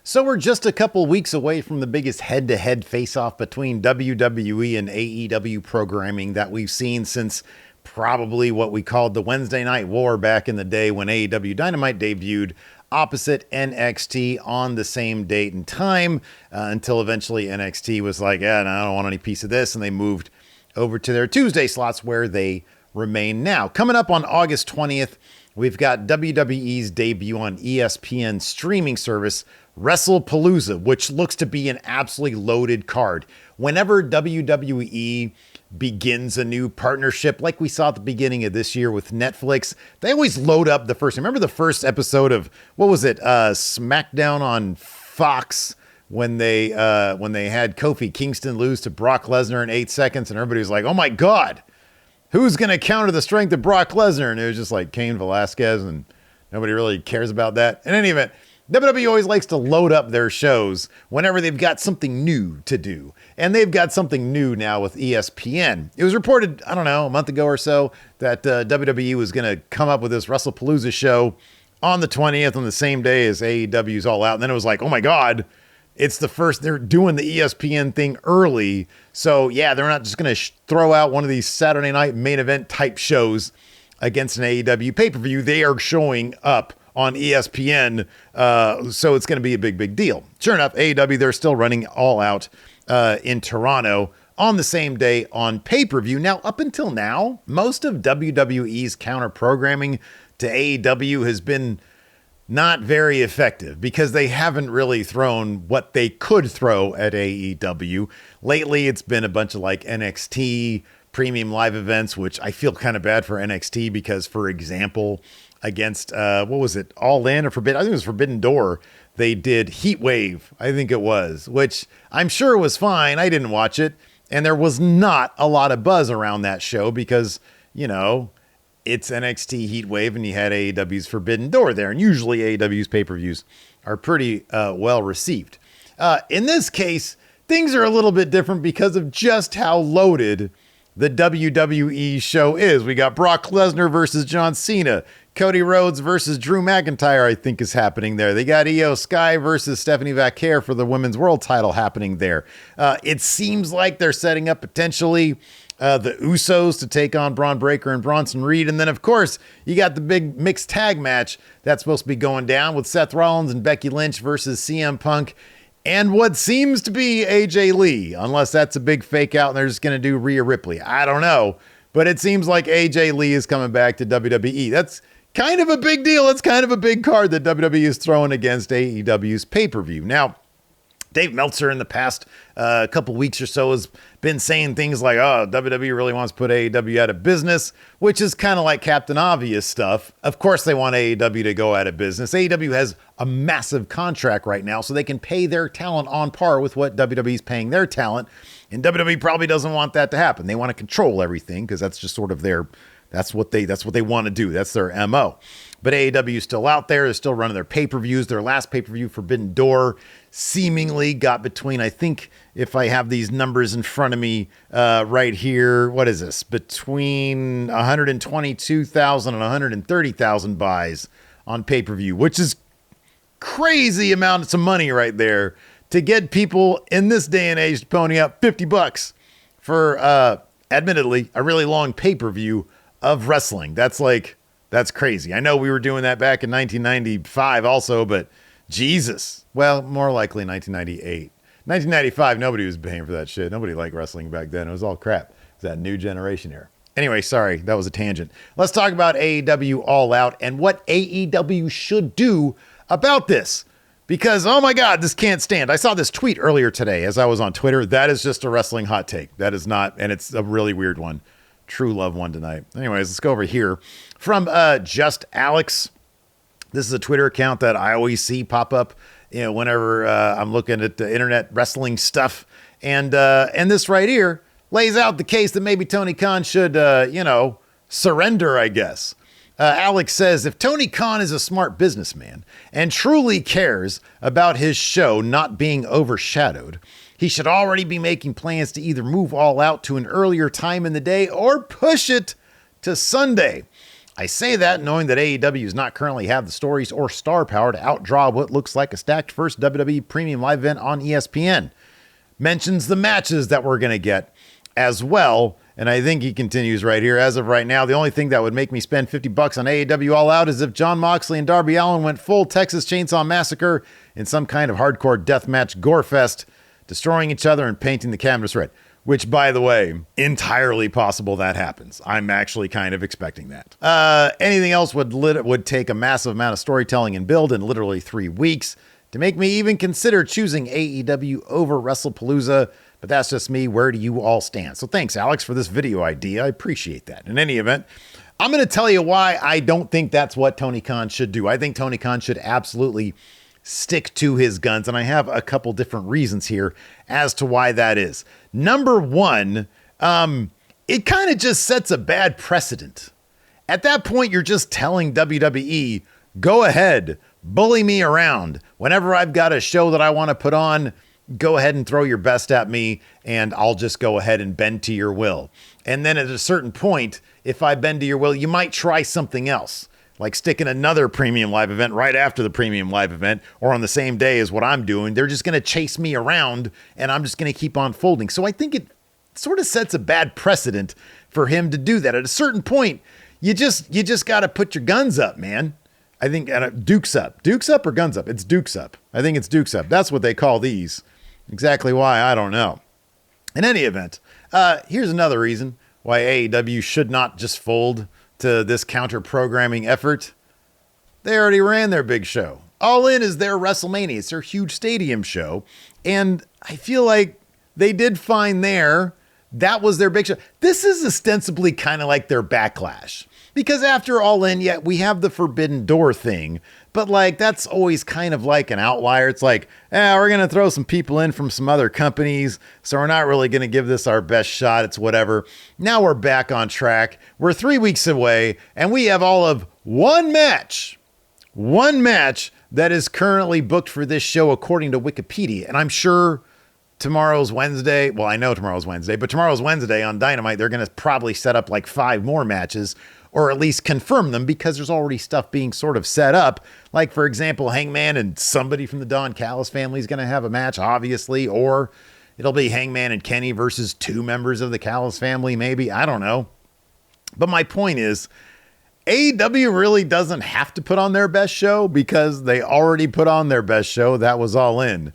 So we're just a couple weeks away from the biggest head-to-head face-off between WWE and AEW programming that we've seen since probably what we called the Wednesday Night War back in the day when AEW Dynamite debuted opposite NXT on the same date and time until eventually NXT was like, no, I don't want any piece of this, and they moved over to their Tuesday slots where they remain now. Coming up on August 20th, we've got WWE's debut on ESPN streaming service, Wrestlepalooza, which looks to be an absolutely loaded card. Whenever WWE begins a new partnership, like we saw at the beginning of this year with Netflix, they always load up the first. Remember the first episode of, what was it, SmackDown on Fox, when they had Kofi Kingston lose to Brock Lesnar in 8 seconds, and everybody was like, oh my God, who's going to counter the strength of Brock Lesnar? And it was just like Cain Velasquez, and nobody really cares about that. In any event, WWE always likes to load up their shows whenever they've got something new to do. And they've got something new now with ESPN. It was reported, I don't know, a month ago or so, that WWE was going to come up with this Wrestlepalooza show on the 20th on the same day as AEW's All Out. And then it was like, oh my God, it's the first, they're doing the ESPN thing early. So yeah, they're not just going to throw out one of these Saturday night main event type shows against an AEW pay-per-view. They are showing up on ESPN, so it's going to be a big deal. Sure enough, AEW, they're still running All Out in Toronto on the same day on pay-per-view. Now, up until now, most of WWE's counter-programming to AEW has been not very effective because they haven't really thrown what they could throw at AEW. Lately, it's been a bunch of like NXT premium live events, which I feel kind of bad for NXT because, for example, against, what was it, All In or Forbidden? I think it was Forbidden Door. They did Heat Wave, I think it was, which I'm sure was fine. I didn't watch it. And there was not a lot of buzz around that show because, you know, it's NXT Heat Wave and you had AEW's Forbidden Door there. And usually AEW's pay-per-views are pretty well received. In this case, things are a little bit different because of just how loaded the WWE show is. We got Brock Lesnar versus John Cena. Cody Rhodes versus Drew McIntyre, I think, is happening there. They got Io Sky versus Stephanie Vaquer for the women's world title happening there. It seems like they're setting up potentially the Usos to take on Braun Breaker and Bronson Reed. And then, of course, you got the big mixed tag match that's supposed to be going down with Seth Rollins and Becky Lynch versus CM Punk and what seems to be AJ Lee, unless that's a big fake out and they're just going to do Rhea Ripley. I don't know. But it seems like AJ Lee is coming back to WWE. That's kind of a big deal. It's kind of a big card that WWE is throwing against AEW's pay-per-view. Now, Dave Meltzer in the past couple weeks or so has been saying things like, oh, WWE really wants to put AEW out of business, which is kind of like Captain Obvious stuff. Of course, they want AEW to go out of business. AEW has a massive contract right now, so they can pay their talent on par with what WWE is paying their talent. And WWE probably doesn't want that to happen. They want to control everything because that's just sort of that's what they want to do. That's their MO. But AEW is still out there. They're still running their pay-per-views. Their last pay-per-view, Forbidden Door, seemingly got between, I think, if I have these numbers in front of me right here, what is this? Between 122,000 and 130,000 buys on pay-per-view, which is crazy amounts of money right there to get people in this day and age to pony up $50 for, admittedly, a really long pay-per-view of wrestling. That's crazy. I know we were doing that back in 1995 also, but Jesus. Well, more likely 1998. 1995, nobody was paying for that shit. Nobody liked wrestling back then. It was all crap. It was that new generation era. Anyway, sorry, that was a tangent. Let's talk about AEW All Out and what AEW should do about this. Because, oh my God, this can't stand. I saw this tweet earlier today as I was on Twitter. That is just a wrestling hot take. That is not, and it's a really weird one. True love one tonight. Anyways, let's go over here from Just Alex. This is a Twitter account that I always see pop up, whenever I'm looking at the internet wrestling stuff. And this right here lays out the case that maybe Tony Khan should, surrender, I guess. Alex says, if Tony Khan is a smart businessman and truly cares about his show not being overshadowed, he should already be making plans to either move All Out to an earlier time in the day or push it to Sunday. I say that knowing that AEW does not currently have the stories or star power to outdraw what looks like a stacked first WWE premium live event on ESPN. Mentions the matches that we're going to get as well. And I think he continues right here. As of right now, the only thing that would make me spend $50 on AEW All Out is if Jon Moxley and Darby Allin went full Texas Chainsaw Massacre in some kind of hardcore deathmatch gore fest, destroying each other and painting the canvas red. Which, by the way, entirely possible that happens. I'm actually kind of expecting that. Anything else would take a massive amount of storytelling and build in literally 3 weeks to make me even consider choosing AEW over WrestlePalooza. But that's just me. Where do you all stand? So thanks, Alex, for this video idea. I appreciate that. In any event, I'm going to tell you why I don't think that's what Tony Khan should do. I think Tony Khan should absolutely stick to his guns. And I have a couple different reasons here as to why that is. Number one, it kind of just sets a bad precedent. At that point, you're just telling WWE, go ahead, bully me around. Whenever I've got a show that I want to put on, go ahead and throw your best at me, and I'll just go ahead and bend to your will. And then at a certain point, if I bend to your will, you might try something else, like sticking another premium live event right after the premium live event, or on the same day as what I'm doing. They're just going to chase me around, and I'm just going to keep on folding. So I think it sort of sets a bad precedent for him to do that. At a certain point, you just got to put your guns up, man. I think Dukes up. Dukes up or guns up? It's Dukes up. I think it's Dukes up. That's what they call these. Exactly why, I don't know. In any event, here's another reason why AEW should not just fold to this counter-programming effort. They already ran their big show. All In is their WrestleMania. It's their huge stadium show. And I feel like they did fine there. That was their big show. This is ostensibly kind of like their Backlash. Because after All In, yeah, we have the Forbidden Door thing. But like, that's always kind of like an outlier. It's like, we're going to throw some people in from some other companies. So we're not really going to give this our best shot. It's whatever. Now we're back on track. We're 3 weeks away. And we have all of one match that is currently booked for this show according to Wikipedia. And I'm sure tomorrow's Wednesday. Well, I know tomorrow's Wednesday, but tomorrow's Wednesday on Dynamite, they're going to probably set up like 5 more matches, or at least confirm them, because there's already stuff being sort of set up. Like, for example, Hangman and somebody from the Don Callis family is going to have a match, obviously, or it'll be Hangman and Kenny versus 2 members of the Callis family, maybe. I don't know. But my point is, AEW really doesn't have to put on their best show, because they already put on their best show. That was All In.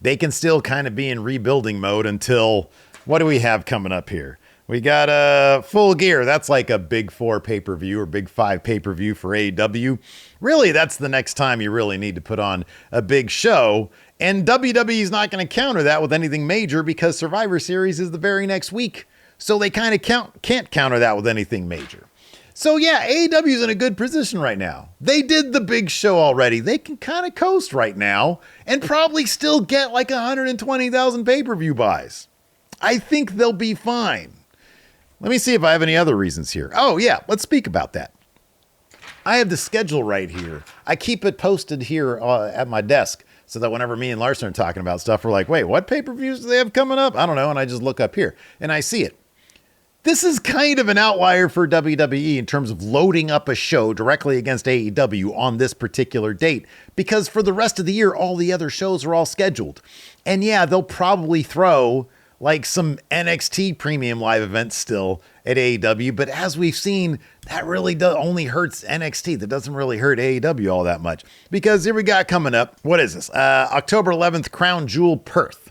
They can still kind of be in rebuilding mode until, what do we have coming up here? We got Full Gear. That's like a big 4 pay-per-view or big 5 pay-per-view for AEW. Really, that's the next time you really need to put on a big show. And WWE is not going to counter that with anything major, because Survivor Series is the very next week. So they kind of can't counter that with anything major. So yeah, AEW is in a good position right now. They did the big show already. They can kind of coast right now and probably still get like 120,000 pay-per-view buys. I think they'll be fine. Let me see if I have any other reasons here. Oh yeah, let's speak about that. I have the schedule right here. I keep it posted here at my desk, so that whenever me and Larson are talking about stuff, we're like, wait, what pay-per-views do they have coming up? I don't know. And I just look up here and I see it. This is kind of an outlier for WWE in terms of loading up a show directly against AEW on this particular date, because for the rest of the year, all the other shows are all scheduled. And yeah, they'll probably throw like some NXT premium live events still at AEW. But as we've seen, that really only hurts NXT. That doesn't really hurt AEW all that much, because here we got coming up. What is this? October 11th, Crown Jewel Perth.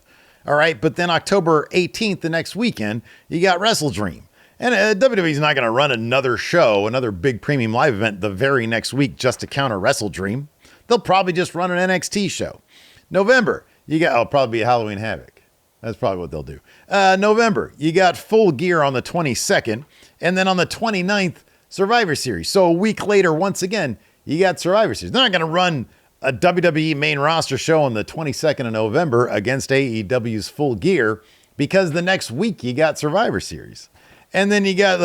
All right. But then October 18th, the next weekend, you got Wrestle Dream. And WWE's not going to run another show, another big premium live event the very next week just to counter Wrestle Dream. They'll probably just run an NXT show. November, it'll probably be a Halloween Havoc. That's probably what they'll do. November, you got Full Gear on the 22nd. And then on the 29th, Survivor Series. So a week later, once again, you got Survivor Series. They're not going to run a WWE main roster show on the 22nd of November against AEW's Full Gear, because the next week you got Survivor Series. And then you got,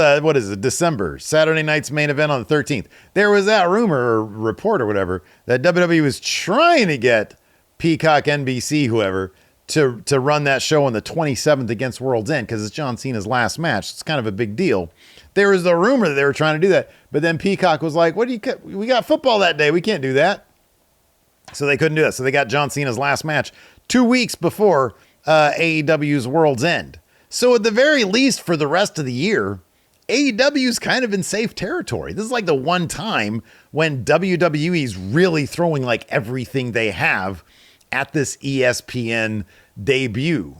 December, Saturday night's main event on the 13th. There was that rumor or report or whatever that WWE was trying to get Peacock, NBC, whoever, to run that show on the 27th against World's End because it's John Cena's last match. It's kind of a big deal. There was the rumor that they were trying to do that, but then Peacock was like, we got football that day. We can't do that. So they couldn't do that. So they got John Cena's last match 2 weeks before AEW's World's End. So at the very least for the rest of the year, AEW's kind of in safe territory. This is like the one time when WWE's really throwing like everything they have at this ESPN debut.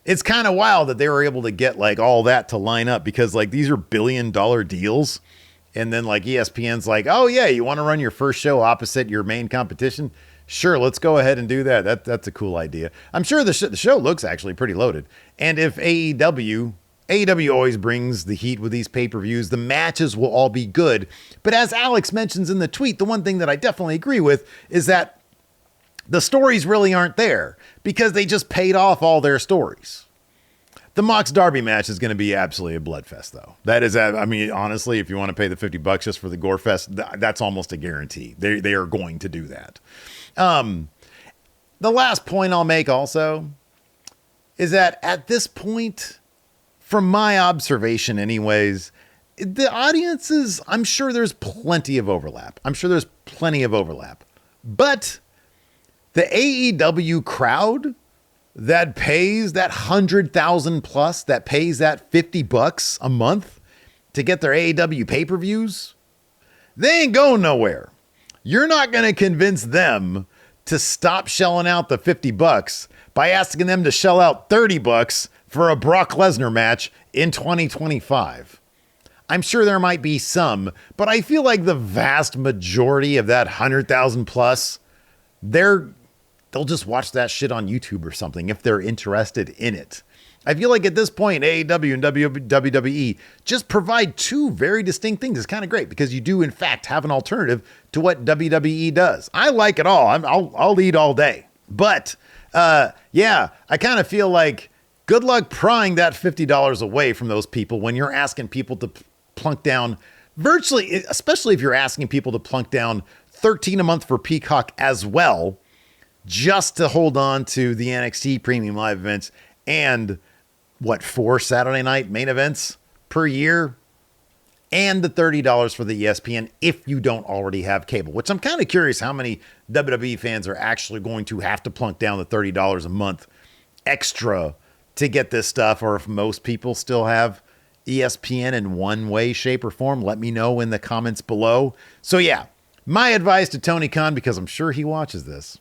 It's kind of wild that they were able to get like all that to line up because like these are billion-dollar deals. And then like ESPN's like, oh yeah, you want to run your first show opposite your main competition? Sure, let's go ahead and do that. That's a cool idea. I'm sure the show looks actually pretty loaded. And if AEW always brings the heat with these pay-per-views. The matches will all be good. But as Alex mentions in the tweet, the one thing that I definitely agree with is that the stories really aren't there because they just paid off all their stories. The Mox Darby match is going to be absolutely a bloodfest, though. That is, I mean, honestly, if you want to pay the $50 just for the gore fest, that's almost a guarantee. They are going to do that. The last point I'll make also is that at this point, from my observation anyways, the audiences, I'm sure there's plenty of overlap. But the AEW crowd that pays that 100,000 plus, that pays that $50 a month to get their AEW pay-per-views, they ain't going nowhere. You're not going to convince them to stop shelling out the $50 by asking them to shell out $30 for a Brock Lesnar match in 2025. I'm sure there might be some, but I feel like the vast majority of that 100,000 plus, they'll just watch that shit on YouTube or something if they're interested in it. I feel like at this point, AEW and WWE just provide two very distinct things. It's kind of great because you do, in fact, have an alternative to what WWE does. I like it all. I'll eat all day. But, yeah, I kind of feel like good luck prying that $50 away from those people when you're asking people to plunk down virtually, especially if you're asking people to plunk down $13 a month for Peacock as well, just to hold on to the NXT premium live events and 4 Saturday night main events per year and the $30 for the ESPN if you don't already have cable, which I'm kind of curious how many WWE fans are actually going to have to plunk down the $30 a month extra to get this stuff, or if most people still have ESPN in one way, shape, or form. Let me know in the comments below. So yeah, my advice to Tony Khan, because I'm sure he watches this,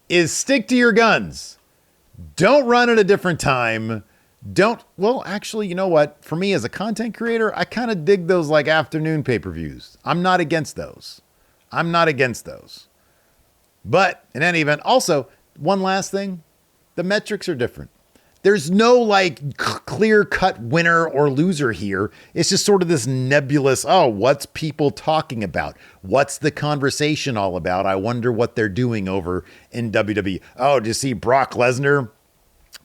is stick to your guns. Don't run at a different time. Actually, you know what? For me as a content creator, I kind of dig those like afternoon pay-per-views. I'm not against those. But in any event, also, one last thing, the metrics are different. There's no like clear-cut winner or loser here. It's just sort of this nebulous, what's people talking about? What's the conversation all about? I wonder what they're doing over in WWE. Oh, did you see Brock Lesnar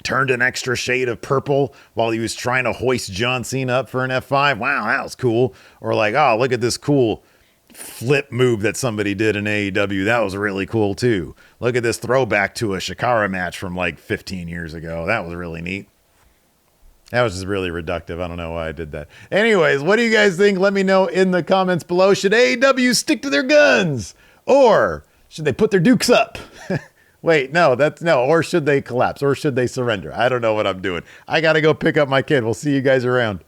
turned an extra shade of purple while he was trying to hoist John Cena up for an F5? Wow, that was cool. Or like, oh, look at this cool flip move that somebody did in AEW. That was really cool too. Look at this throwback to a Shikara match from like 15 years ago. That was really neat. That was just really reductive. I don't know why I did that. Anyways, what do you guys think? Let me know in the comments below. Should AEW stick to their guns? Or should they put their dukes up? Wait, no. Or should they collapse? Or should they surrender? I don't know what I'm doing. I got to go pick up my kid. We'll see you guys around.